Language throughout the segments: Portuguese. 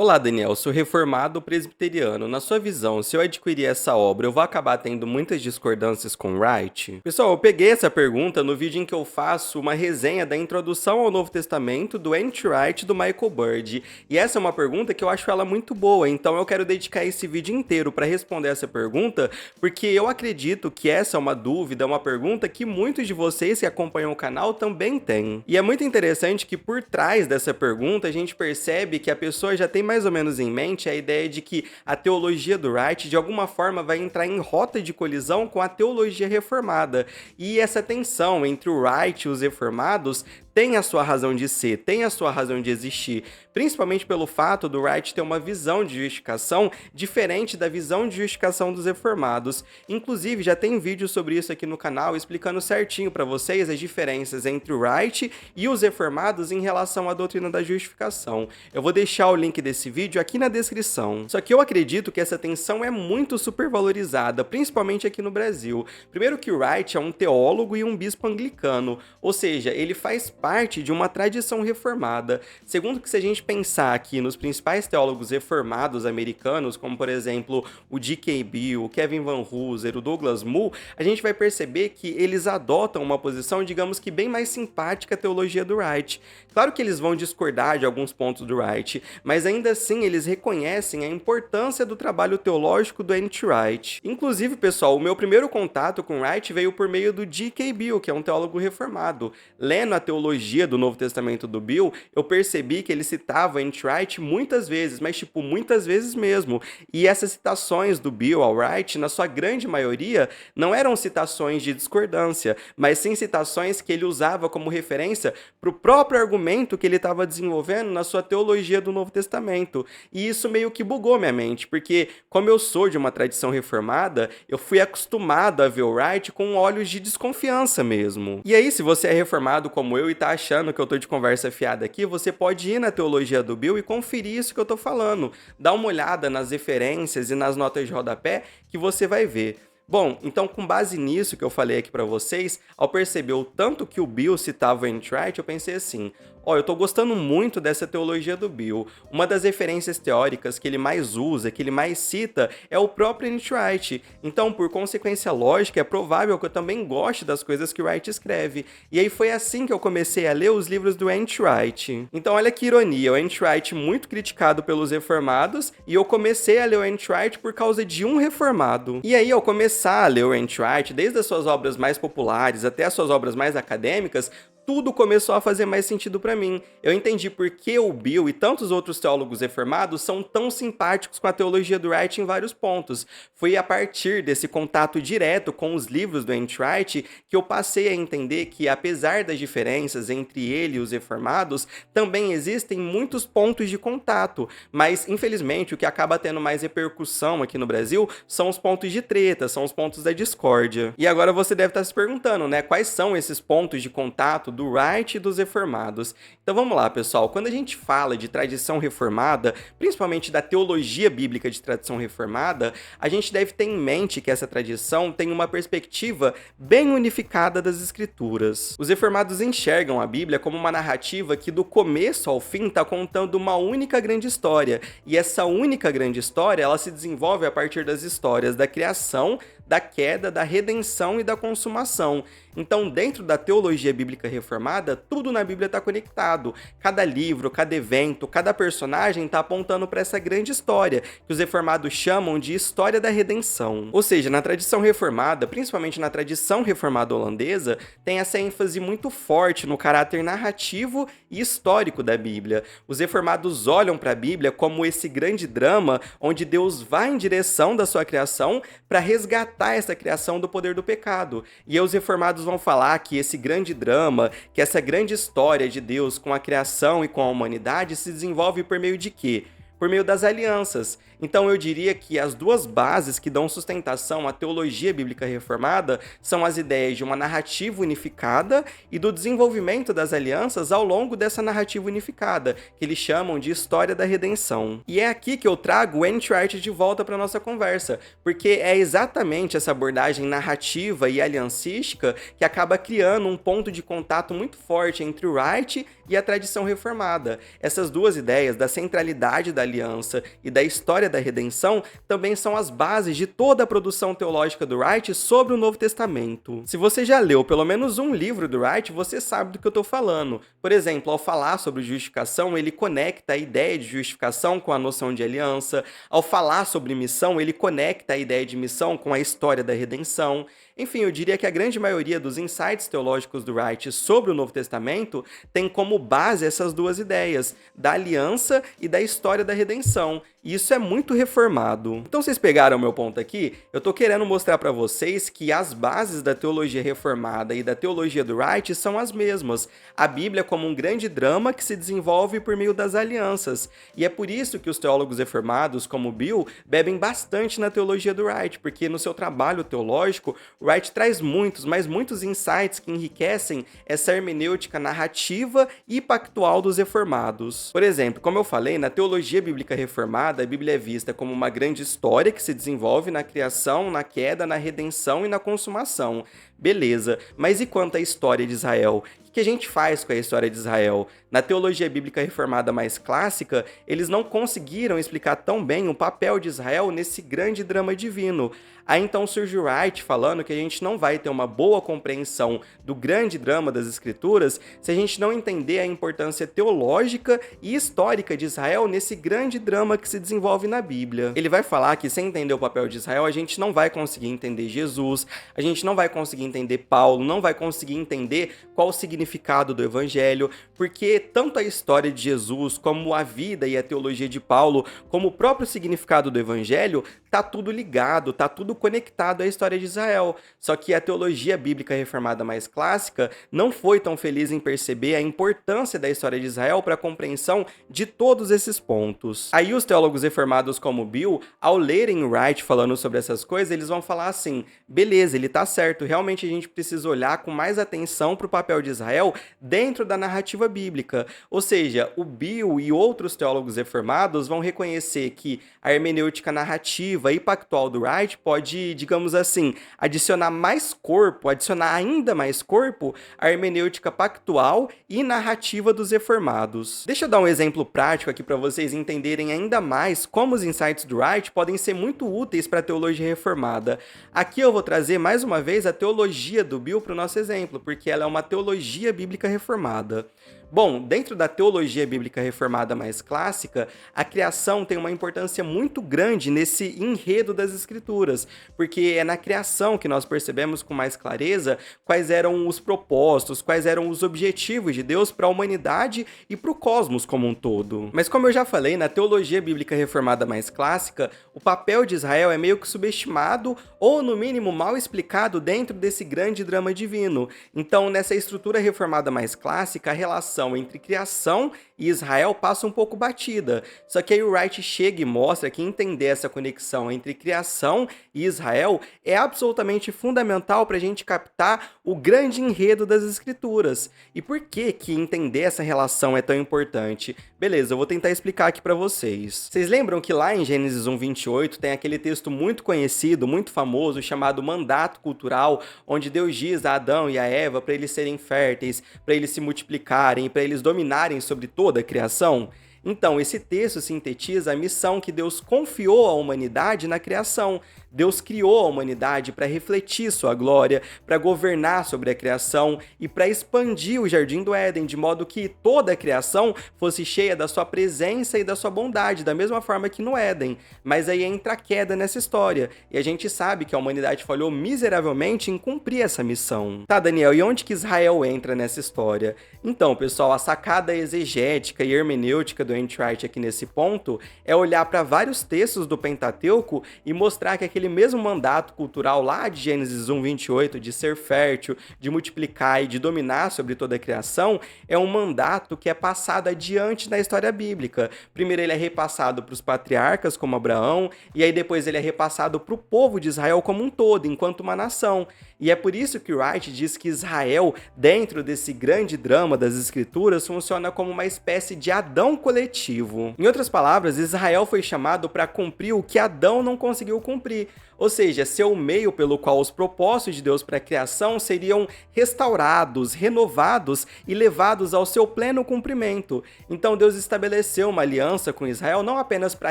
Olá, Daniel. Sou reformado presbiteriano. Na sua visão, se eu adquirir essa obra, eu vou acabar tendo muitas discordâncias com Wright? Pessoal, eu peguei essa pergunta no vídeo em que eu faço uma resenha da introdução ao Novo Testamento do N.T. Wright do Michael Bird. E essa é uma pergunta que eu acho ela muito boa, então eu quero dedicar esse vídeo inteiro para responder essa pergunta, porque eu acredito que essa é uma dúvida, uma pergunta que muitos de vocês que acompanham o canal também têm. E é muito interessante que por trás dessa pergunta a gente percebe que a pessoa já tem mais ou menos em mente a ideia de que a teologia do Wright de alguma forma vai entrar em rota de colisão com a teologia reformada. E essa tensão entre o Wright e os reformados tem a sua razão de ser, tem a sua razão de existir, principalmente pelo fato do Wright ter uma visão de justificação diferente da visão de justificação dos reformados. Inclusive, já tem vídeo sobre isso aqui no canal explicando certinho para vocês as diferenças entre o Wright e os reformados em relação à doutrina da justificação. Eu vou deixar o link desse vídeo aqui na descrição. Só que eu acredito que essa tensão é muito supervalorizada, principalmente aqui no Brasil. Primeiro que o Wright é um teólogo e um bispo anglicano, ou seja, ele faz parte de uma tradição reformada. Segundo que se a gente pensar aqui nos principais teólogos reformados americanos, como por exemplo o D.K. Bill, o Kevin Van Hooser, o Douglas Moo, a gente vai perceber que eles adotam uma posição, digamos que bem mais simpática à teologia do Wright. Claro que eles vão discordar de alguns pontos do Wright, mas ainda assim eles reconhecem a importância do trabalho teológico do N.T. Wright. Inclusive, pessoal, o meu primeiro contato com Wright veio por meio do D.K. Bill, que é um teólogo reformado. Lendo a teologia do Novo Testamento do Bill, eu percebi que ele citava N.T. Wright muitas vezes, mas tipo, muitas vezes mesmo. E essas citações do Bill ao Wright, na sua grande maioria, não eram citações de discordância, mas sim citações que ele usava como referência para o próprio argumento que ele estava desenvolvendo na sua teologia do Novo Testamento. E isso meio que bugou minha mente, porque como eu sou de uma tradição reformada, eu fui acostumado a ver o Wright com olhos de desconfiança mesmo. E aí, se você é reformado como eu e tá achando que eu tô de conversa fiada aqui, você pode ir na teologia do Bill e conferir isso que eu tô falando. Dá uma olhada nas referências e nas notas de rodapé que você vai ver. Bom, então com base nisso que eu falei aqui pra vocês, ao perceber o tanto que o Bill citava o N.T. Wright, eu pensei assim: eu tô gostando muito dessa teologia do Bill. Uma das referências teóricas que ele mais usa, que ele mais cita, é o próprio N.T. Wright. Então, por consequência lógica, é provável que eu também goste das coisas que o Wright escreve. E aí foi assim que eu comecei a ler os livros do N.T. Wright. Então, olha que ironia, o N.T. Wright muito criticado pelos reformados, e eu comecei a ler o N.T. Wright por causa de um reformado. E aí, ao começar a ler o N.T. Wright, desde as suas obras mais populares até as suas obras mais acadêmicas, tudo começou a fazer mais sentido para mim. Eu entendi por que o Bill e tantos outros teólogos reformados são tão simpáticos com a teologia do Wright em vários pontos. Foi a partir desse contato direto com os livros do N.T. Wright que eu passei a entender que, apesar das diferenças entre ele e os reformados, também existem muitos pontos de contato. Mas, infelizmente, o que acaba tendo mais repercussão aqui no Brasil são os pontos de treta, são os pontos da discórdia. E agora você deve estar se perguntando, né? Quais são esses pontos de contato do Wright e dos reformados? Então vamos lá, pessoal. Quando a gente fala de tradição reformada, principalmente da teologia bíblica de tradição reformada, a gente deve ter em mente que essa tradição tem uma perspectiva bem unificada das escrituras. Os reformados enxergam a Bíblia como uma narrativa que do começo ao fim está contando uma única grande história, e essa única grande história ela se desenvolve a partir das histórias da criação, da queda, da redenção e da consumação. Então, dentro da teologia bíblica reformada, tudo na Bíblia está conectado. Cada livro, cada evento, cada personagem está apontando para essa grande história, que os reformados chamam de história da redenção. Ou seja, na tradição reformada, principalmente na tradição reformada holandesa, tem essa ênfase muito forte no caráter narrativo e histórico da Bíblia. Os reformados olham para a Bíblia como esse grande drama onde Deus vai em direção da sua criação para resgatar essa criação do poder do pecado. E aí os reformados vão falar que esse grande drama, que essa grande história de Deus com a criação e com a humanidade se desenvolve por meio de quê? Por meio das alianças. Então eu diria que as duas bases que dão sustentação à teologia bíblica reformada são as ideias de uma narrativa unificada e do desenvolvimento das alianças ao longo dessa narrativa unificada, que eles chamam de história da redenção. E é aqui que eu trago o N.T. Wright de volta para nossa conversa, porque é exatamente essa abordagem narrativa e aliancística que acaba criando um ponto de contato muito forte entre o Wright e a tradição reformada. Essas duas ideias da centralidade da aliança e da história da redenção também são as bases de toda a produção teológica do Wright sobre o Novo Testamento. Se você já leu pelo menos um livro do Wright, você sabe do que eu estou falando. Por exemplo, ao falar sobre justificação, ele conecta a ideia de justificação com a noção de aliança. Ao falar sobre missão, ele conecta a ideia de missão com a história da redenção. Enfim, eu diria que a grande maioria dos insights teológicos do Wright sobre o Novo Testamento tem como base essas duas ideias, da aliança e da história da redenção. E isso é muito reformado. Então vocês pegaram o meu ponto aqui? Eu tô querendo mostrar para vocês que as bases da teologia reformada e da teologia do Wright são as mesmas. A Bíblia como um grande drama que se desenvolve por meio das alianças. E é por isso que os teólogos reformados, como Bill, bebem bastante na teologia do Wright, porque no seu trabalho teológico, Wright traz muitos, mas muitos insights que enriquecem essa hermenêutica narrativa e pactual dos reformados. Por exemplo, como eu falei, na teologia bíblica reformada, a Bíblia é vista como uma grande história que se desenvolve na criação, na queda, na redenção e na consumação. Beleza, mas e quanto à história de Israel? O que a gente faz com a história de Israel? Na teologia bíblica reformada mais clássica, eles não conseguiram explicar tão bem o papel de Israel nesse grande drama divino. Aí então surge o Wright falando que a gente não vai ter uma boa compreensão do grande drama das Escrituras se a gente não entender a importância teológica e histórica de Israel nesse grande drama que se desenvolve na Bíblia. Ele vai falar que sem entender o papel de Israel, a gente não vai conseguir entender Jesus, a gente não vai conseguir entender Paulo, não vai conseguir entender qual o significado do Evangelho, porque tanto a história de Jesus, como a vida e a teologia de Paulo, como o próprio significado do Evangelho, tá tudo ligado, tá tudo conectado à história de Israel. Só que a teologia bíblica reformada mais clássica não foi tão feliz em perceber a importância da história de Israel para a compreensão de todos esses pontos. Aí os teólogos reformados como Bill, ao lerem Wright falando sobre essas coisas, eles vão falar assim, beleza, ele tá certo, realmente a gente precisa olhar com mais atenção para o papel de Israel dentro da narrativa bíblica. Ou seja, o Bill e outros teólogos reformados vão reconhecer que a hermenêutica narrativa e pactual do Wright pode, digamos assim, adicionar mais corpo, adicionar ainda mais corpo à hermenêutica pactual e narrativa dos reformados. Deixa eu dar um exemplo prático aqui para vocês entenderem ainda mais como os insights do Wright podem ser muito úteis para a teologia reformada. Aqui eu vou trazer mais uma vez a teologia do Bill para o nosso exemplo, porque ela é uma teologia bíblica reformada. Bom, dentro da teologia bíblica reformada mais clássica, a criação tem uma importância muito grande nesse enredo das Escrituras, porque é na criação que nós percebemos com mais clareza quais eram os propósitos, quais eram os objetivos de Deus para a humanidade e para o cosmos como um todo. Mas como eu já falei, na teologia bíblica reformada mais clássica, o papel de Israel é meio que subestimado ou, no mínimo, mal explicado dentro desse grande drama divino. Então, nessa estrutura reformada mais clássica, a relação entre criação e Israel passa um pouco batida. Só que aí o Wright chega e mostra que entender essa conexão entre criação e Israel é absolutamente fundamental para a gente captar o grande enredo das Escrituras. E por que entender essa relação é tão importante? Beleza, eu vou tentar explicar aqui para vocês. Vocês lembram que lá em Gênesis 1:28 tem aquele texto muito conhecido, muito famoso, chamado Mandato Cultural, onde Deus diz a Adão e a Eva para eles serem férteis, para eles se multiplicarem, para eles dominarem sobre toda a criação? Então, esse texto sintetiza a missão que Deus confiou à humanidade na criação. Deus criou a humanidade para refletir sua glória, para governar sobre a criação e para expandir o Jardim do Éden, de modo que toda a criação fosse cheia da sua presença e da sua bondade, da mesma forma que no Éden. Mas aí entra a queda nessa história, e a gente sabe que a humanidade falhou miseravelmente em cumprir essa missão. Tá, Daniel, e onde que Israel entra nessa história? Então, pessoal, a sacada exegética e hermenêutica do N.T. Wright aqui nesse ponto é olhar para vários textos do Pentateuco e mostrar que aquele aquele mesmo mandato cultural lá de Gênesis 1:28, de ser fértil, de multiplicar e de dominar sobre toda a criação, é um mandato que é passado adiante na história bíblica. Primeiro ele é repassado para os patriarcas, como Abraão, e aí depois ele é repassado para o povo de Israel como um todo, enquanto uma nação. E é por isso que Wright diz que Israel, dentro desse grande drama das escrituras, funciona como uma espécie de Adão coletivo. Em outras palavras, Israel foi chamado para cumprir o que Adão não conseguiu cumprir. Ou seja, ser o meio pelo qual os propósitos de Deus para a criação seriam restaurados, renovados e levados ao seu pleno cumprimento. Então Deus estabeleceu uma aliança com Israel não apenas para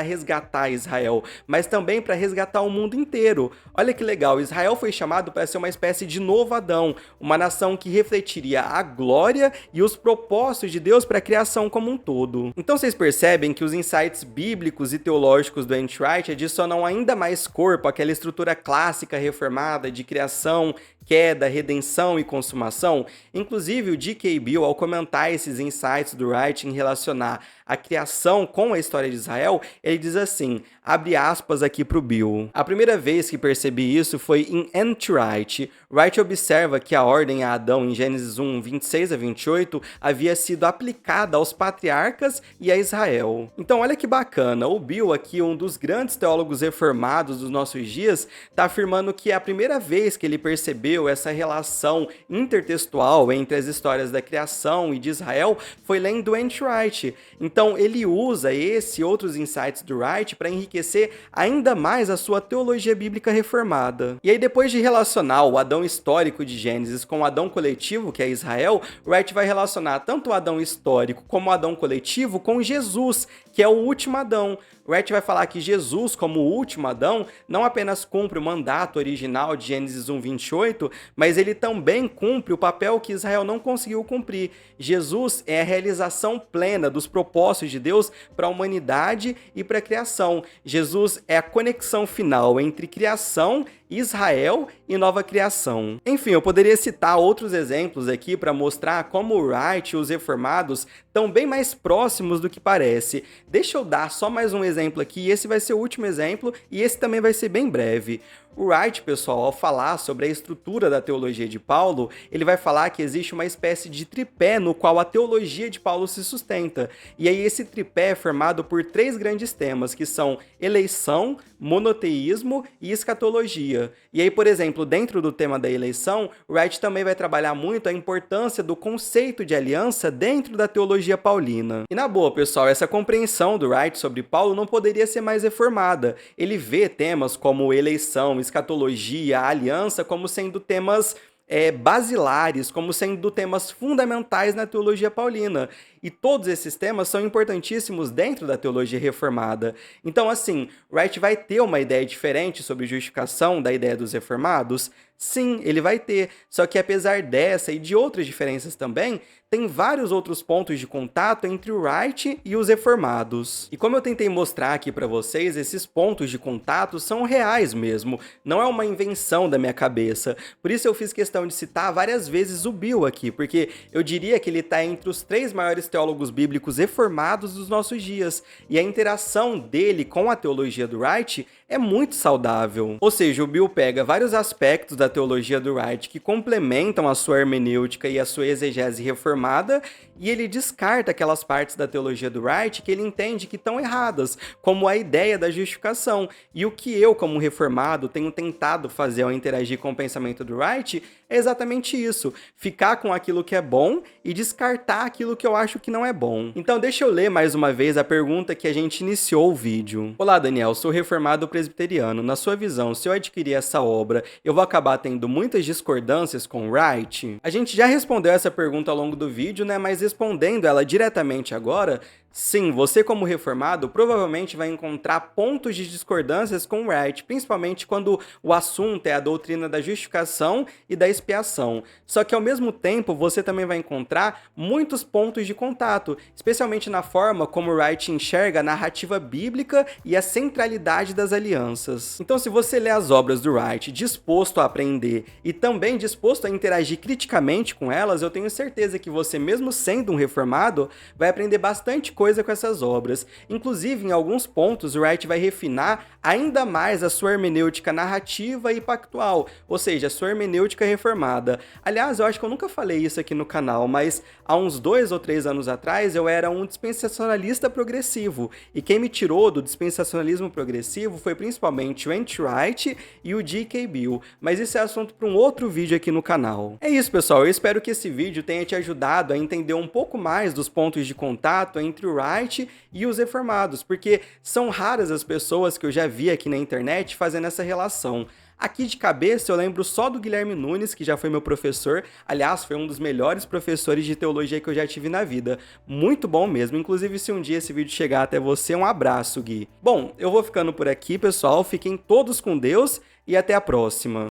resgatar Israel, mas também para resgatar o mundo inteiro. Olha que legal, Israel foi chamado para ser uma espécie de novo Adão, uma nação que refletiria a glória e os propósitos de Deus para a criação como um todo. Então vocês percebem que os insights bíblicos e teológicos do N.T. Wright adicionam ainda mais corpo àquela estrutura clássica reformada de criação, queda, redenção e consumação. Inclusive, o D.K. Bill, ao comentar esses insights do Wright em relacionar a criação com a história de Israel, ele diz assim, abre aspas aqui para o Bill. A primeira vez que percebi isso foi em N.T. Wright. Wright observa que a ordem a Adão em Gênesis 1, 26 a 28 havia sido aplicada aos patriarcas e a Israel. Então olha que bacana, o Bill aqui, um dos grandes teólogos reformados dos nossos dias, está afirmando que é a primeira vez que ele percebeu essa relação intertextual entre as histórias da criação e de Israel foi lendo N.T. Wright. Então ele usa esse e outros insights do Wright para enriquecer ainda mais a sua teologia bíblica reformada. E aí depois de relacionar o Adão histórico de Gênesis com o Adão coletivo, que é Israel, Wright vai relacionar tanto o Adão histórico como o Adão coletivo com Jesus, que é o último Adão. Wright vai falar que Jesus, como o último Adão, não apenas cumpre o mandato original de Gênesis 1:28, mas ele também cumpre o papel que Israel não conseguiu cumprir. Jesus é a realização plena dos propósitos de Deus para a humanidade e para a criação. Jesus é a conexão final entre criação, Israel e nova criação. Enfim, eu poderia citar outros exemplos aqui para mostrar como o Wright e os reformados estão bem mais próximos do que parece. Deixa eu dar só mais um exemplo aqui, esse vai ser o último exemplo e esse também vai ser bem breve. O Wright, pessoal, ao falar sobre a estrutura da teologia de Paulo, ele vai falar que existe uma espécie de tripé no qual a teologia de Paulo se sustenta. E aí esse tripé é formado por 3 grandes temas, que são eleição, monoteísmo e escatologia. E aí, por exemplo, dentro do tema da eleição, Wright também vai trabalhar muito a importância do conceito de aliança dentro da teologia paulina. E na boa, pessoal, essa compreensão do Wright sobre Paulo não poderia ser mais reformada. Ele vê temas como eleição, escatologia, aliança como sendo temas basilares, como sendo temas fundamentais na teologia paulina. E todos esses temas são importantíssimos dentro da teologia reformada. Então, assim, Wright vai ter uma ideia diferente sobre justificação da ideia dos reformados? Sim, ele vai ter. Só que apesar dessa e de outras diferenças também, tem vários outros pontos de contato entre o Wright e os reformados. E como eu tentei mostrar aqui para vocês, esses pontos de contato são reais mesmo. Não é uma invenção da minha cabeça. Por isso eu fiz questão de citar várias vezes o Bill aqui, porque eu diria que ele está entre os 3 maiores teólogos bíblicos reformados dos nossos dias. E a interação dele com a teologia do Wright é muito saudável. Ou seja, o Bill pega vários aspectos da teologia do Wright que complementam a sua hermenêutica e a sua exegese reformada, e ele descarta aquelas partes da teologia do Wright que ele entende que estão erradas, como a ideia da justificação. E o que eu, como reformado, tenho tentado fazer ao interagir com o pensamento do Wright é exatamente isso, ficar com aquilo que é bom e descartar aquilo que eu acho que não é bom. Então deixa eu ler mais uma vez a pergunta que a gente iniciou o vídeo. Olá, Daniel, sou reformado presbiteriano. Na sua visão, se eu adquirir essa obra, eu vou acabar tendo muitas discordâncias com Wright? A gente já respondeu essa pergunta ao longo do vídeo, né? Mas respondendo ela diretamente agora, sim, você como reformado provavelmente vai encontrar pontos de discordâncias com Wright, principalmente quando o assunto é a doutrina da justificação e da expiação. Só que ao mesmo tempo você também vai encontrar muitos pontos de contato, especialmente na forma como Wright enxerga a narrativa bíblica e a centralidade das alianças. Então, se você lê as obras do Wright disposto a aprender e também disposto a interagir criticamente com elas, eu tenho certeza que você, mesmo sendo um reformado, vai aprender bastante coisa com essas obras. Inclusive, em alguns pontos, o Wright vai refinar ainda mais a sua hermenêutica narrativa e pactual, ou seja, a sua hermenêutica reformada. Aliás, eu acho que eu nunca falei isso aqui no canal, mas há uns 2 ou 3 anos atrás eu era um dispensacionalista progressivo, e quem me tirou do dispensacionalismo progressivo foi principalmente o N.T. Wright e o G.K. Beale, mas esse é assunto para um outro vídeo aqui no canal. É isso, pessoal, eu espero que esse vídeo tenha te ajudado a entender um pouco mais dos pontos de contato entre o Wright e os reformados, porque são raras as pessoas que eu já vi aqui na internet fazendo essa relação. Aqui de cabeça eu lembro só do Guilherme Nunes, que já foi meu professor, aliás, foi um dos melhores professores de teologia que eu já tive na vida. Muito bom mesmo, inclusive se um dia esse vídeo chegar até você, um abraço, Gui. Bom, eu vou ficando por aqui, pessoal, fiquem todos com Deus e até a próxima.